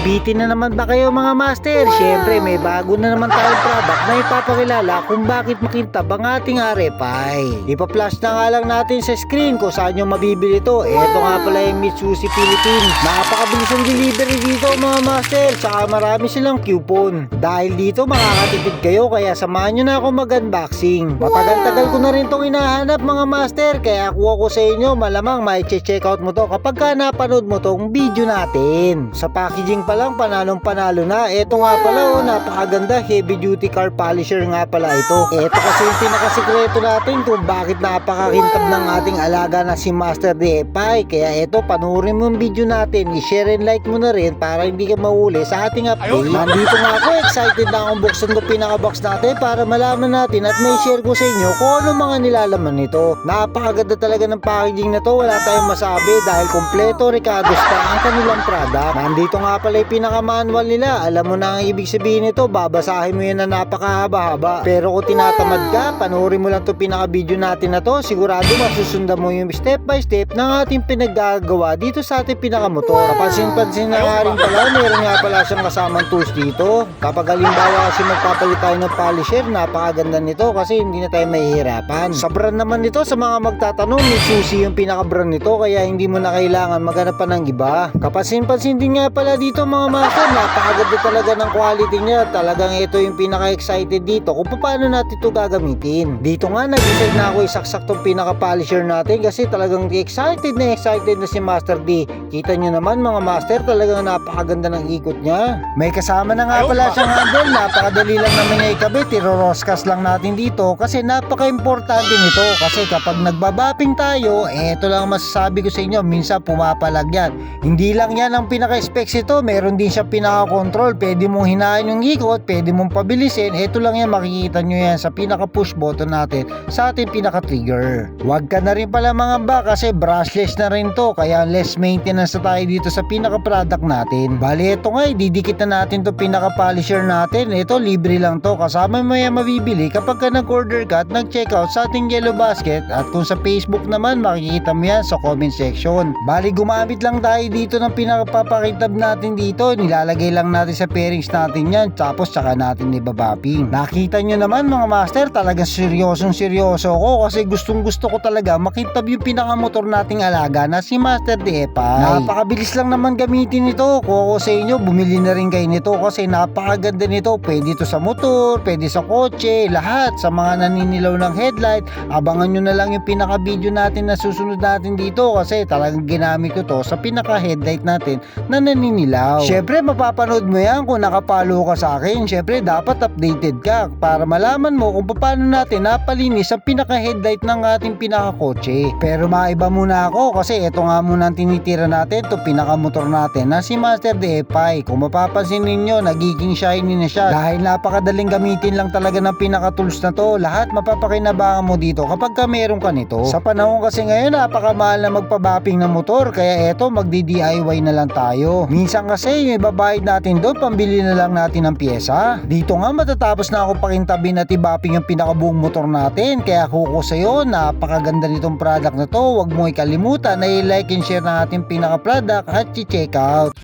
Nabibitin na naman ba kayo mga master? Syempre may bago na naman tayong product na ipapakilala kung bakit makintab ang ating RFI. Ipa-flash na nga lang natin sa screen kung saan nyo mabibili ito. Ito nga pala yung Mitsusi Philippines. Napakabilis ang delivery dito mga master, saka marami silang coupon. Dahil dito makakatipid kayo, kaya samahan nyo na ako mag-unboxing. Matagal-tagal ko na rin itong hinahanap mga master, kaya kuha ko sa inyo. Malamang mai-check out mo to kapag ka napanood mo tong video natin. Sa packaging pa lang panalong panalo na. Ito nga pala napakaganda, heavy duty car polisher nga pala ito. Ito kasi yung pinakasikreto natin kung bakit napakakintab ng ating alaga na si Master DFI. Kaya ito, panoorin mo yung video natin, i-share and like mo na rin para hindi ka mahuli sa ating update. Nandito nga ako, excited na akong buksan ko pinaka-box natin para malaman natin at may share ko sa inyo kung ano mga nilalaman nito. Napakaganda talaga ng packaging na to, wala tayong masabi dahil kompleto Ricardo's pa ang kanilang product. Nandito nga pala yung pinaka-manual nila. Alam mo na ang ibig sabihin nito, babasahin mo yan na napakahaba-haba. Pero kung tinatamad ka, panoorin mo lang to pinaka-video natin na to, sigurado masusundan mo yung step by step ng ating pinaggagawa dito sa ating pinaka-motor. Kapansin-pansin na nga rin pala, meron nga pala siyang kasamang tools dito. Kapag halimbawa kasi magpapalit tayo ng polisher, napakaganda nito kasi hindi na tayo mahihirapan. Sa brand naman nito, sa mga magtatanong, Mitsusi yung pinaka-brand nito, kaya hindi mo na kailangan maghanap pa ng iba. Kapansin-pansin din nga pala dito mga master, napakaganda talaga ng quality niya. Talagang ito yung pinaka-excited dito kung paano natin ito gagamitin. Dito nga nag-decide na ako isaksak tong pinaka-polisher natin kasi talagang excited na si Master D. Kita nyo naman mga master, talagang napakaganda ng ikot niya. May kasama na nga pala siyang handle, napakadali lang naman niya ikabit. Iroroskas lang natin dito kasi napaka-importante nito kasi kapag nagbabaping tayo, ito lang masasabi ko sa inyo, minsan pumapalag yan. Hindi lang yan ang pinaka-specs ito, meron din siya pinaka-control. Pwede mong hinahin yung ikot, pwede mong pabilisin. Ito lang yan, makikita nyo yan sa pinaka-push button natin sa ating pinaka-trigger. Huwag ka na rin pala mga ba kasi brushless na rin to, kaya less maintenance na tayo dito sa pinaka-product natin. Bali ito nga, didikit na natin to pinaka-polisher natin. Ito libre lang to, kasama mo yan mabibili kapag ka nag-order ka at nag-checkout sa ating Yellow Basket. At kung sa Facebook naman, makikita mo yan sa comment section. Bali gumamit lang tayo dito ng pinaka-papakitab natin dito, nilalagay lang natin sa pairings natin yan, tapos saka natin ibabaping. Nakita nyo naman mga master, talagang seryoso ko kasi gustong gusto ko talaga makintab yung pinaka-motor nating alaga na si Master DFI. Napakabilis lang naman gamitin ito. Kung ako sa inyo, bumili na rin kayo nito kasi napakaganda nito. Pwede ito sa motor, pwede sa kotse, lahat. Sa mga naninilaw ng headlight, abangan nyo na lang yung pinaka-video natin na susunod natin dito kasi talagang ginamit ko to sa pinaka-headlight natin na naninilaw. Syempre mapapanood mo yan kung nakapalo ka sa akin. Syempre dapat updated ka para malaman mo kung paano natin napalinis ang pinaka-headlight ng ating pinaka-kotse. Pero maiba muna ako kasi ito nga muna ang tinitira natin, ito pinaka-motor natin na si Master DFI. Kung mapapansin ninyo, nagiging shiny na siya dahil napakadaling gamitin lang talaga ng pinaka-tools na to. Lahat mapapakinabangan mo dito kapag ka meron ka nito. Sa panahon kasi ngayon, napakamahal na magpabaping ng motor, kaya eto magdi-DIY na lang tayo. Minsan kasi yung ibabayad natin doon, pambili na lang natin ng pyesa. Dito nga matatapos na ako pakintabin at ibaping yung pinakabuong motor natin, kaya kuko sa'yo, napakaganda nitong product na to. Huwag mo ikalimutan na i-like and share na ating pinaka-product at i-check out.